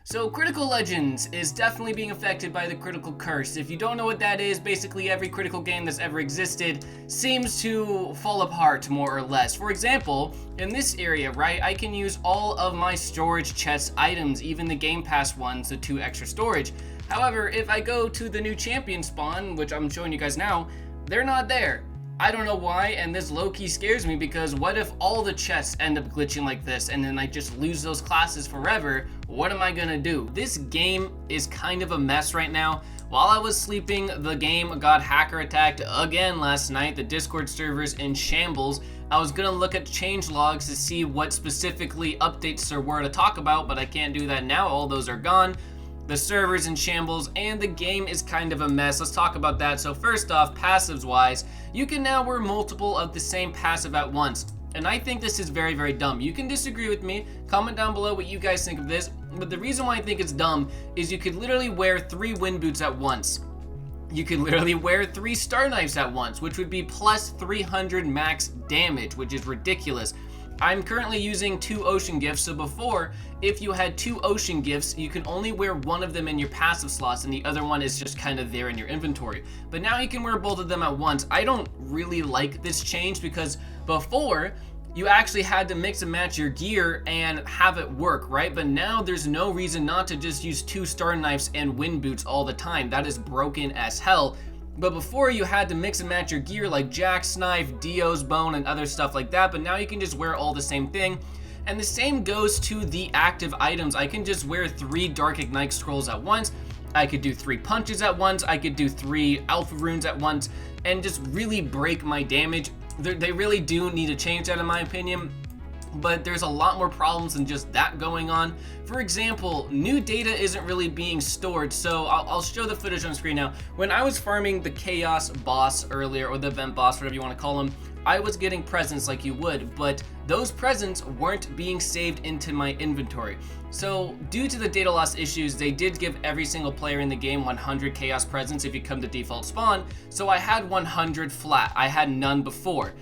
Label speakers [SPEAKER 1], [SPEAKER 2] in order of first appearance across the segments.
[SPEAKER 1] So Critical Legends is definitely being affected by the critical curse. If you don't know what that is, basically every critical game that's ever existed seems to fall apart more or less. For example, in this area, right, I can use all of my storage chest items, even the Game Pass ones, the 2 extra storage. However, if I go to the new champion spawn, which I'm showing you guys now, they're not there. I don't know why, and this low-key scares me because what if all the chests end up glitching like this and then I just lose those classes forever? What am I gonna do? This game is kind of a mess right now. While I was sleeping, the game got hacker attacked again last night. The Discord server's in shambles. I was gonna look at change logs to see what specifically updates there were to talk about, but I can't do that now. All those are gone. The server's in shambles and the game is kind of a mess. Let's talk about that. So first off, passives wise, you can now wear multiple of the same passive at once. And I think this is very, very dumb. You can disagree with me, comment down below what you guys think of this, but the reason why I think it's dumb is you could literally wear 3 wind boots at once. You could literally wear 3 star knives at once, which would be plus 300 max damage, which is ridiculous. I'm currently using 2 ocean gifts, so before, if you had 2 ocean gifts, you can only wear one of them in your passive slots and the other one is just kind of there in your inventory. But now you can wear both of them at once. I don't really like this change because before, you actually had to mix and match your gear and have it work, right? But now there's no reason not to just use 2 star knives and wind boots all the time. That is broken as hell. But before you had to mix and match your gear like Jack's knife, Dio's bone, and other stuff like that, but now you can just wear all the same thing. And the same goes to the active items. I can just wear 3 Dark Ignite scrolls at once. I could do 3 punches at once. I could do 3 alpha runes at once and just really break my damage. They really do need to change that in my opinion. But there's a lot more problems than just that going on. For example, new data isn't really being stored, so I'll show the footage on screen now. When I was farming the chaos boss earlier, or the event boss, whatever you want to call him, I was getting presents like you would, but those presents weren't being saved into my inventory. So due to the data loss issues, they did give every single player in the game 100 chaos presents if you come to default spawn, so I had 100 flat. I had none before.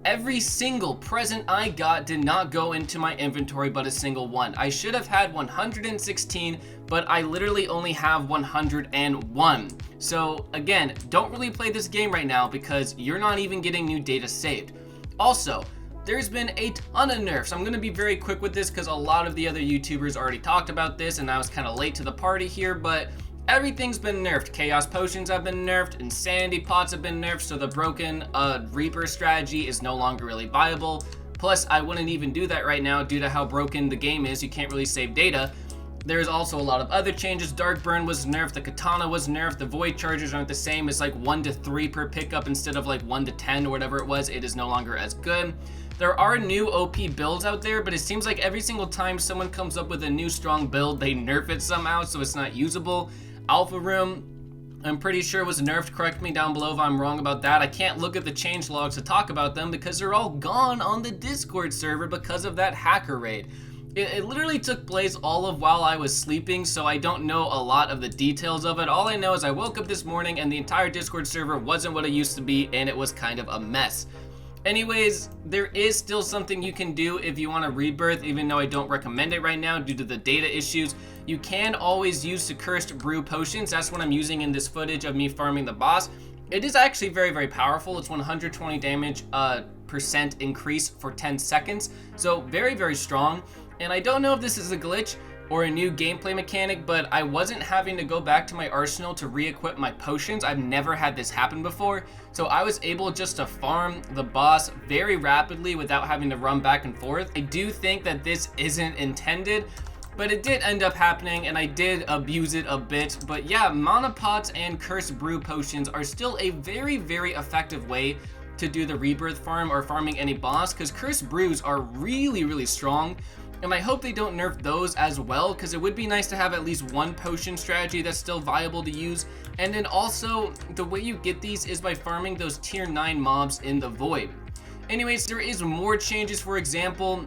[SPEAKER 1] Every single present I got did not go into my inventory but a single one. I should have had 116, but I literally only have 101. So again, don't really play this game right now because you're not even getting new data saved. Also, there's been a ton of nerfs. I'm gonna be very quick with this because a lot of the other YouTubers already talked about this and I was kind of late to the party here, but everything's been nerfed. Chaos potions have been nerfed, insanity pots have been nerfed, so the broken Reaper strategy is no longer really viable. Plus, I wouldn't even do that right now due to how broken the game is. You can't really save data. There's also a lot of other changes. Dark Burn was nerfed, the Katana was nerfed, the Void Chargers aren't the same. It's like 1 to 3 per pickup instead of like 1 to 10 or whatever it was. It is no longer as good. There are new OP builds out there, but it seems like every single time someone comes up with a new strong build, they nerf it somehow so it's not usable. Alpha Room, I'm pretty sure was nerfed. Correct me down below if I'm wrong about that. I can't look at the change logs to talk about them because they're all gone on the Discord server because of that hacker raid. It literally took place all of while I was sleeping, so I don't know a lot of the details of it. All I know is I woke up this morning and the entire Discord server wasn't what it used to be and it was kind of a mess. Anyways, there is still something you can do if you want to rebirth, even though I don't recommend it right now due to the data issues. You can always use the cursed brew potions. That's what I'm using in this footage of me farming the boss. It is actually very, very powerful. It's 120 damage percent increase for 10 seconds. So very, very strong. And I don't know if this is a glitch or a new gameplay mechanic, but I wasn't having to go back to my arsenal to re-equip my potions. I've never had this happen before, so I was able just to farm the boss very rapidly without having to run back and forth. I do think that this isn't intended, but it did end up happening and I did abuse it a bit. But yeah, mana pots and cursed brew potions are still a very, very effective way to do the rebirth farm or farming any boss, because cursed brews are really, really strong. And I hope they don't nerf those as well, because it would be nice to have at least one potion strategy that's still viable to use. And then also, the way you get these is by farming those tier 9 mobs in the void. Anyways, there is more changes. For example,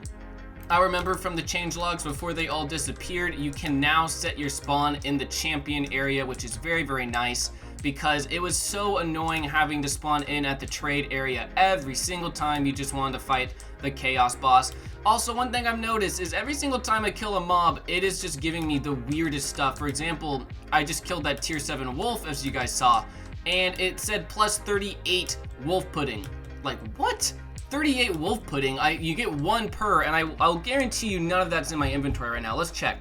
[SPEAKER 1] I remember from the changelogs before they all disappeared, you can now set your spawn in the champion area, which is very, very nice. because it was so annoying having to spawn in at the trade area every single time you just wanted to fight the chaos boss. Also, one thing I've noticed is every single time I kill a mob, it is just giving me the weirdest stuff. For example, I just killed that tier 7 wolf, as you guys saw, and it said plus 38 wolf pudding. Like, what? 38 wolf pudding? You get 1 per, and I'll guarantee you none of that's in my inventory right now. Let's check.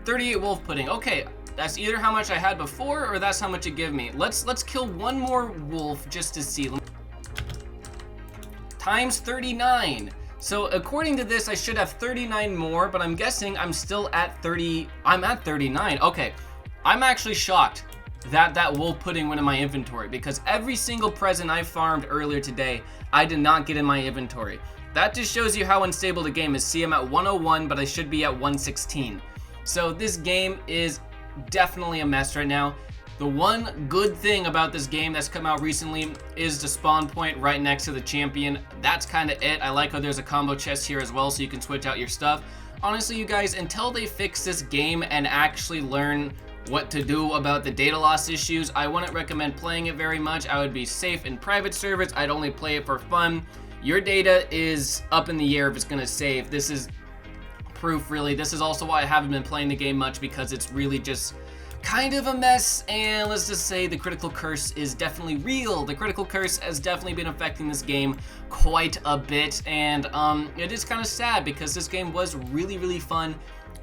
[SPEAKER 1] 38 wolf pudding. Okay, that's either how much I had before, or that's how much it gave me. Let's kill 1 more wolf just to see. Times 39. So according to this, I should have 39 more, but I'm guessing I'm still at 30. I'm at 39. Okay, I'm actually shocked that wolf pudding went in my inventory, because every single present I farmed earlier today, I did not get in my inventory. That just shows you how unstable the game is. See, I'm at 101, but I should be at 116. So this game is definitely a mess right now. The one good thing about this game that's come out recently is the spawn point right next to the champion. That's kind of it. I like how there's a combo chest here as well, so you can switch out your stuff. Honestly, you guys, until they fix this game and actually learn what to do about the data loss issues, I wouldn't recommend playing it very much. I would be safe in private servers. I'd only play it for fun. Your data is up in the air if it's going to save. This is proof, really. This is also why I haven't been playing the game much, because it's really just kind of a mess, and let's just say the critical curse is definitely real. The critical curse has definitely been affecting this game quite a bit, and it is kind of sad, because this game was really fun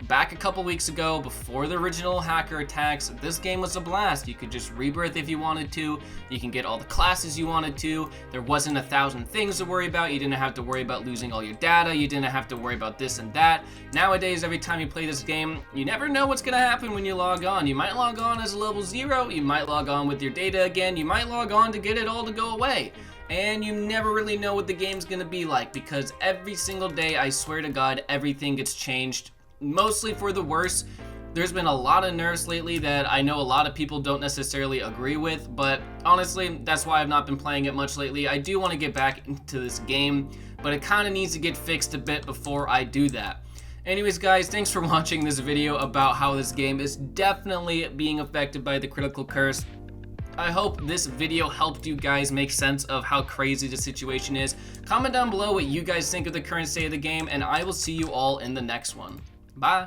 [SPEAKER 1] back a couple weeks ago before the original hacker attacks. This game was a blast. You could just rebirth if you wanted to. You can get all the classes you wanted to. There wasn't 1,000 things to worry about. You didn't have to worry about losing all your data. You didn't have to worry about this and that. Nowadays, every time you play this game, you never know what's gonna happen when you log on. You might log on as a level 0. You might log on with your data again. You might log on to get it all to go away. And you never really know what the game's gonna be like, because every single day, I swear to God, everything gets changed. Mostly for the worse. There's been a lot of nerfs lately that I know a lot of people don't necessarily agree with, but honestly, that's why I've not been playing it much lately. I do want to get back into this game, but it kind of needs to get fixed a bit before I do that. Anyways, guys, thanks for watching this video about how this game is definitely being affected by the critical curse. I hope this video helped you guys make sense of how crazy the situation is. Comment down below what you guys think of the current state of the game, and I will see you all in the next one. Bye.